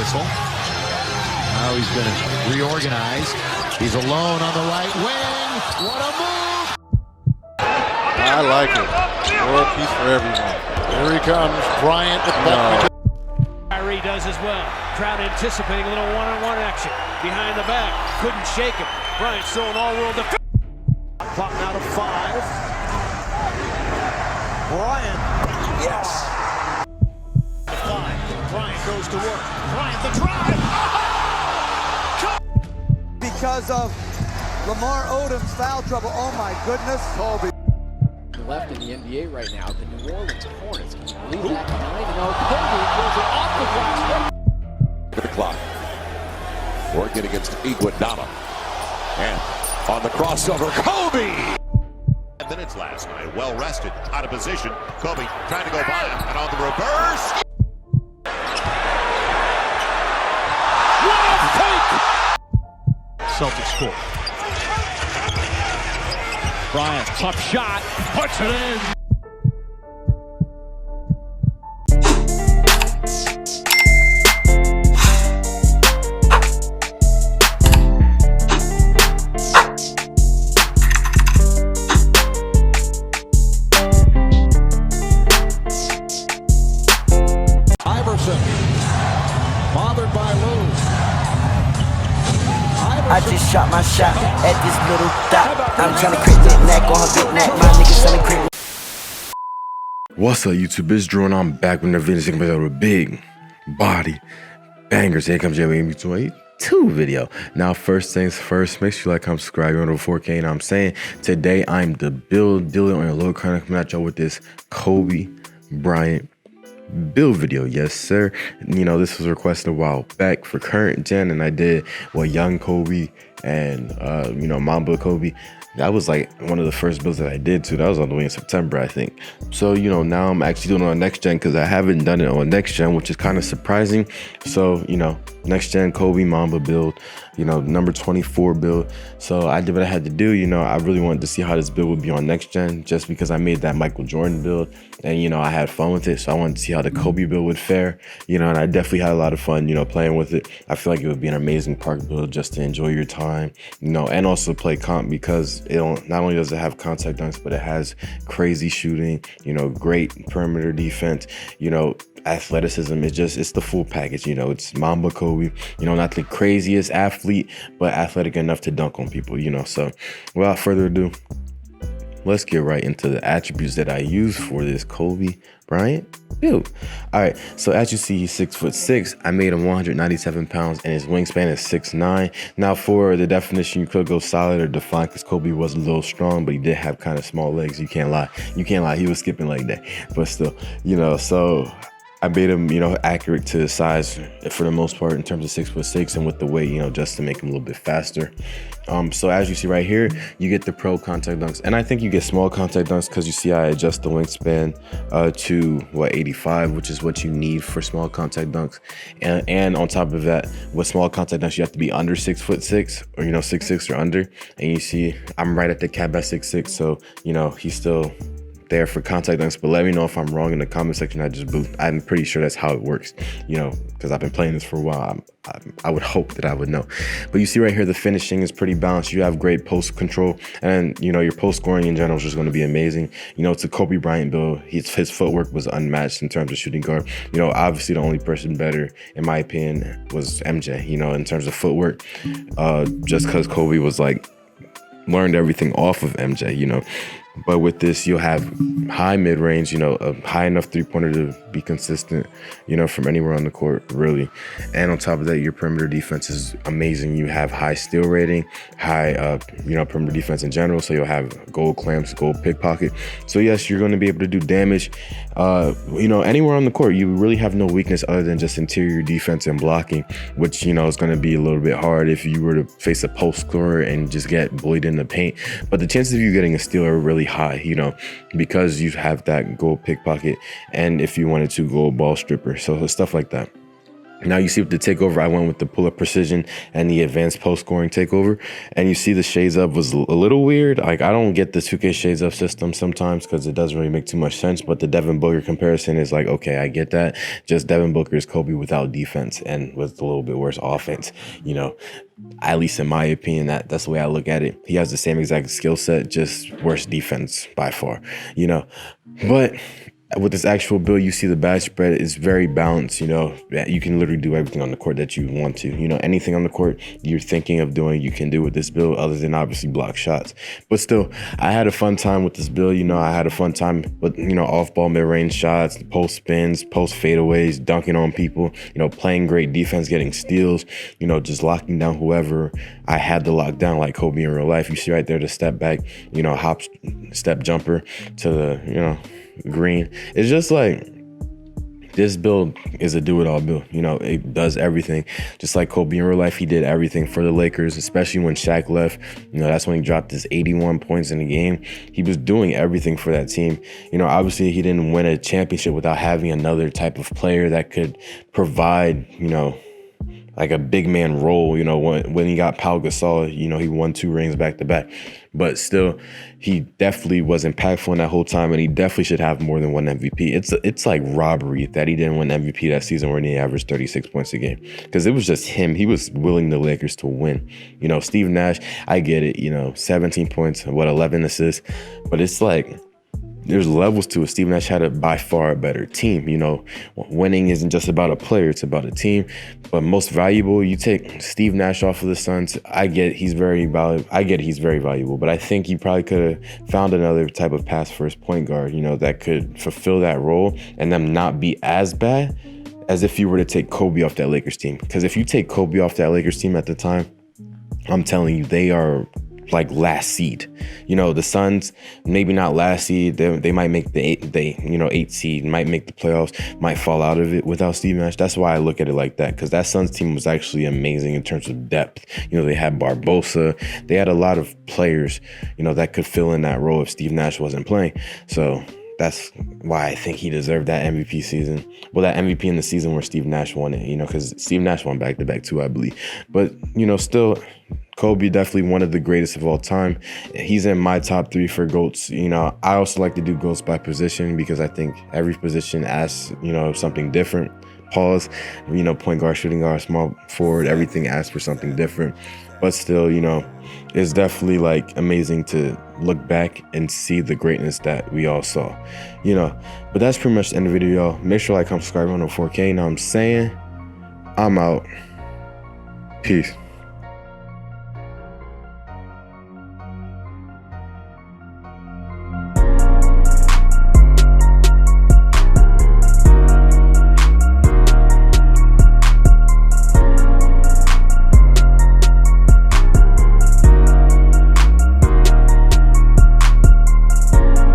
whistle. Now he's going to reorganize. He's alone on the right wing. What a move! I like it. World peace for everyone. Here he comes, Bryant with ball. Kyrie does as well. Crowd anticipating a little one-on-one action. Behind the back, couldn't shake him. Bryant throwing all-world defense. Clock now to 5. Bryant, yes. To 5. Bryant goes to work. Bryant the drive. Oh! Because of Lamar Odom's foul trouble. Oh my goodness, Kobe. Left in the NBA right now, the New Orleans Hornets. Lead back behind, and Kobe goes it off the glass. The clock. Working against Iguodala. And on the crossover, Kobe! 5 minutes last night, well rested, out of position. Kobe trying to go by him, and on the reverse. What a fake! Celtics score. Bryant, tough shot, puts it in. Iverson, bothered by Lou. I just shot my shot at this little dot. I'm trying to crit that neck on her big neck. My niggas trying to crit. What's up, YouTube? It's Drew, and I'm back with another video with a big body bangers. Here comes JUMPSHOT video. Now, first things first, make sure you like, comment, subscribe. You're on over 4K. And I'm saying today I'm the build dealer on your low current. Coming at y'all with this Kobe Bryant build video. Yes sir. You know, this was requested a while back for current gen, and I did young Kobe and you know, Mamba Kobe. That was like one of the first builds that I did too. That was on the way in September, I think. So, you know, now I'm actually doing it on next gen because I haven't done it on next gen, which is kind of surprising. So, you know, next gen Kobe Mamba build, you know, number 24 build. So I did what I had to do. You know, I really wanted to see how this build would be on next gen, just because I made that Michael Jordan build and, you know, I had fun with it. So I wanted to see how the Kobe build would fare, you know, and I definitely had a lot of fun, you know, playing with it. I feel like it would be an amazing park build just to enjoy your time, you know, and also play comp, because it not only does it have contact dunks, but it has crazy shooting, you know, great perimeter defense, you know, athleticism. It's the full package. You know, it's Mamba Kobe, you know, not the craziest athlete, but athletic enough to dunk on people, you know. So without further ado, let's get right into the attributes that I use for this Kobe Bryant build. All right, so as you see, he's 6'6". I made him 197 pounds, and his wingspan is 6'9". Now, for the definition, you could go solid or defined, because Kobe was a little strong, but he did have kind of small legs. You can't lie. He was skipping like that, but still, you know. So I made him, you know, accurate to his size for the most part in terms of 6'6", and with the weight, you know, just to make him a little bit faster. So as you see right here, you get the pro contact dunks, and I think you get small contact dunks because you see I adjust the wingspan to 85, which is what you need for small contact dunks. And on top of that, with small contact dunks, you have to be under 6'6", or, you know, 6'6" or under. And you see I'm right at the cap at 6'6", so, you know, he's still there for contact dunks. But let me know if I'm wrong in the comment section. I'm pretty sure that's how it works, you know, because I've been playing this for a while. I would hope that I would know. But you see right here, the finishing is pretty balanced. You have great post control, and, you know, your post scoring in general is just going to be amazing. You know, it's a Kobe Bryant build. His footwork was unmatched in terms of shooting guard. You know, obviously the only person better, in my opinion, was MJ, you know, in terms of footwork, just because Kobe was like learned everything off of MJ, you know. But with this, you'll have high mid-range, you know, a high enough three-pointer to be consistent, you know, from anywhere on the court, really. And on top of that, your perimeter defense is amazing. You have high steal rating, high, you know, perimeter defense in general. So you'll have gold clamps, gold pickpocket. So yes, you're going to be able to do damage, you know, anywhere on the court. You really have no weakness other than just interior defense and blocking, which, you know, is going to be a little bit hard if you were to face a post scorer and just get bullied in the paint. But the chances of you getting a steal are really high, you know, because you have that gold pickpocket, and if you wanted to, gold ball stripper, so stuff like that. Now you see with the takeover, I went with the pull-up precision and the advanced post-scoring takeover. And you see the shades up was a little weird. Like, I don't get the 2K shades up system sometimes because it doesn't really make too much sense. But the Devin Booker comparison is like, okay, I get that. Just Devin Booker is Kobe without defense and with a little bit worse offense. You know, at least in my opinion, that's the way I look at it. He has the same exact skill set, just worse defense by far, you know. But with this actual build, you see the badge spread is very balanced. You know, you can literally do everything on the court that you want to. You know, anything on the court you're thinking of doing, you can do with this build, other than obviously block shots. But still, I had a fun time with this build. You know, I had a fun time with, you know, off-ball mid-range shots, post spins, post fadeaways, dunking on people, you know, playing great defense, getting steals, you know, just locking down whoever I had to lock down, like Kobe in real life. You see right there the step back, you know, hop step jumper to the, you know, green. It's just like, this build is a do-it-all build. You know, it does everything. Just like Kobe in real life, he did everything for the Lakers, especially when Shaq left. You know, that's when he dropped his 81 points in the game. He was doing everything for that team. You know, obviously he didn't win a championship without having another type of player that could provide, you know, like a big man role. You know, when he got Pau Gasol, you know, he won 2 rings back to back. But still, he definitely was impactful in that whole time, and he definitely should have more than 1 MVP. It's like robbery that he didn't win MVP that season where he averaged 36 points a game, because it was just him. He was willing the Lakers to win. You know, Steve Nash, I get it, you know, 17 points, 11 assists, but it's like, there's levels to it. Steve Nash had a by far a better team. You know, winning isn't just about a player, it's about a team. But most valuable, you take Steve Nash off of the Suns. I get he's very valuable, but I think he probably could have found another type of pass first point guard, you know, that could fulfill that role and them not be as bad as if you were to take Kobe off that Lakers team. Because if you take Kobe off that Lakers team at the time, I'm telling you, they are like last seed. You know, the Suns, maybe not last seed. They might make the 8th seed, might make the playoffs, might fall out of it without Steve Nash. That's why I look at it like that, because that Suns team was actually amazing in terms of depth. You know, they had Barbosa. They had a lot of players, you know, that could fill in that role if Steve Nash wasn't playing. So that's why I think he deserved that MVP season. Well, that MVP in the season where Steve Nash won it, you know, because Steve Nash won back-to-back too, I believe. But, you know, still, Kobe definitely one of the greatest of all time. He's in my top 3 for GOATs. You know, I also like to do GOATs by position because I think every position asks, you know, something different. Pause, you know, point guard, shooting guard, small forward, everything asks for something different. But still, you know, it's definitely like amazing to look back and see the greatness that we all saw, you know. But that's pretty much the end of the video, y'all. Make sure to like, comment, subscribe on the 4K. Now I'm saying, I'm out. Peace.